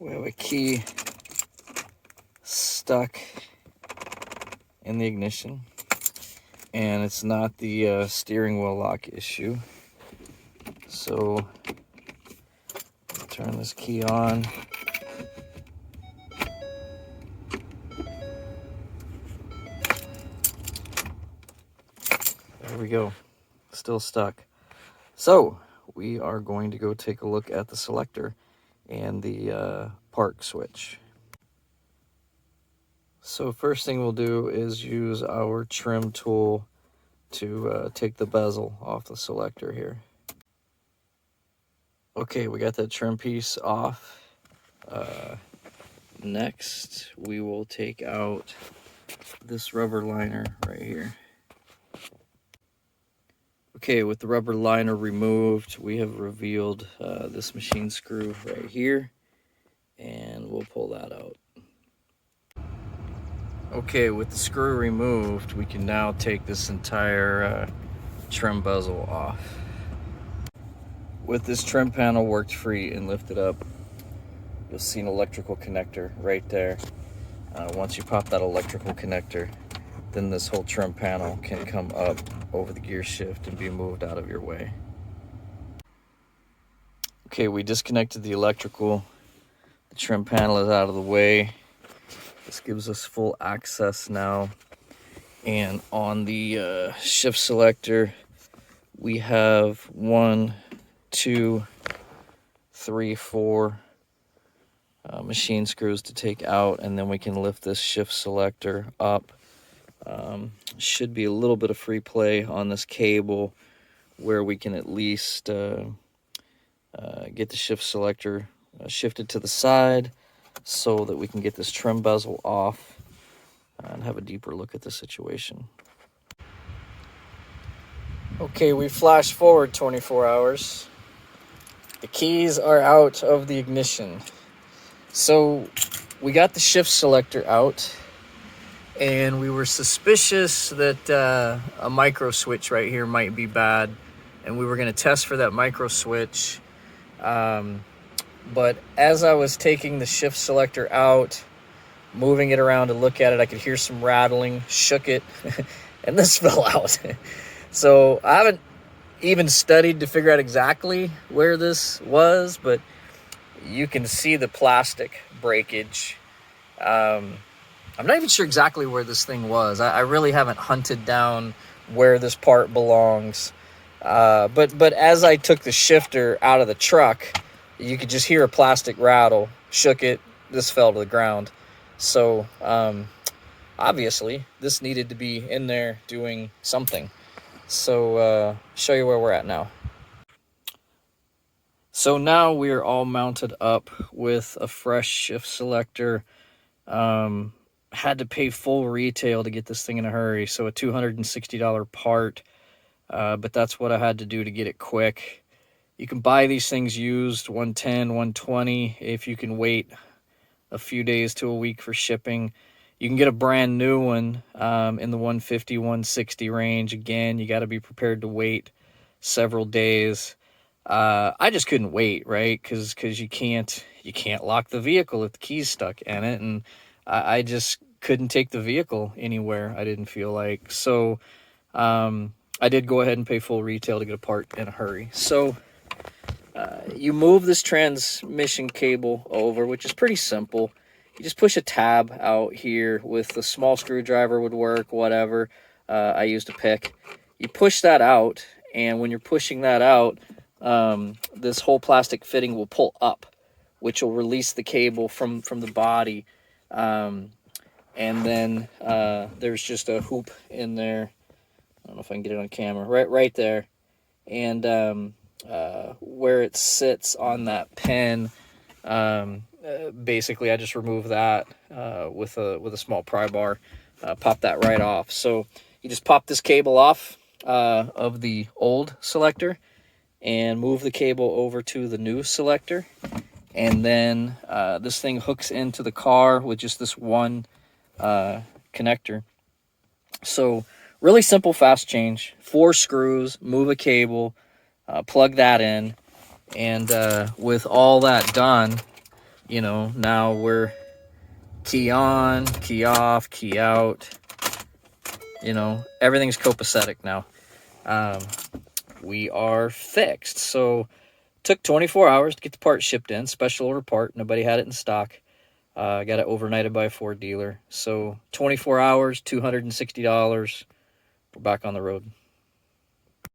We have a key stuck in the ignition, and it's not the steering wheel lock issue. So turn this key on. There we go. Still stuck. So we are going to go take a look at the selector and the park switch. So first thing we'll do is use our trim tool to take the bezel off the selector here. Okay, we got that trim piece off. Next, we will take out this rubber liner right here. Okay, with the rubber liner removed, we have revealed this machine screw right here, and we'll pull that out. Okay, with the screw removed, we can now take this entire trim bezel off. With this trim panel worked free and lifted up, you'll see an electrical connector right there. Once you pop that electrical connector, then this whole trim panel can come up over the gear shift and be moved out of your way. Okay, we disconnected the electrical. The trim panel is out of the way. This gives us full access now. And on the shift selector, we have 1, 2, 3, 4 machine screws to take out, and then we can lift this shift selector up. Should be a little bit of free play on this cable where we can at least get the shift selector shifted to the side so that we can get this trim bezel off and have a deeper look at the situation. Okay, we flash forward 24 hours. The keys are out of the ignition. So we got the shift selector out, and we were suspicious that a micro switch right here might be bad, and we were going to test for that micro switch. But as I was taking the shift selector out, moving it around to look at it, I could hear some rattling, shook it, and this fell out. So I haven't even studied to figure out exactly where this was, but you can see the plastic breakage. I'm not even sure exactly where this thing was. I really haven't hunted down where this part belongs. But as I took the shifter out of the truck, you could just hear a plastic rattle, shook it, this fell to the ground. So obviously this needed to be in there doing something. So show you where we're at now. So now we are all mounted up with a fresh shift selector. Had to pay full retail to get this thing in a hurry, so a $260 part, but that's what I had to do to get it quick. You can buy these things used, $110, $120, if you can wait a few days to a week for shipping. You can get a brand new one in the $150, $160 range. Again, you got to be prepared to wait several days. I just couldn't wait, right? Because you can't lock the vehicle if the key's stuck in it, and I just couldn't take the vehicle anywhere, I didn't feel like. So I did go ahead and pay full retail to get a part in a hurry. So you move this transmission cable over, which is pretty simple. You just push a tab out here with a small screwdriver would work, whatever. I used a pick. You push that out, and when you're pushing that out, this whole plastic fitting will pull up, which will release the cable from the body. And then there's just a hoop in there. I don't know if I can get it on camera. Right there. And where it sits on that pin, basically I just remove that with a small pry bar, pop that right off. So you just pop this cable off of the old selector and move the cable over to the new selector, and then this thing hooks into the car with just this one connector. So really simple, fast change. 4 screws, move a cable, plug that in, and with all that done, you know, now we're key on, key off, key out. You know, everything's copacetic now. We are fixed. So took 24 hours to get the part shipped in. Special order part. Nobody had it in stock. Got it overnighted by a Ford dealer. So 24 hours, $260. We're back on the road.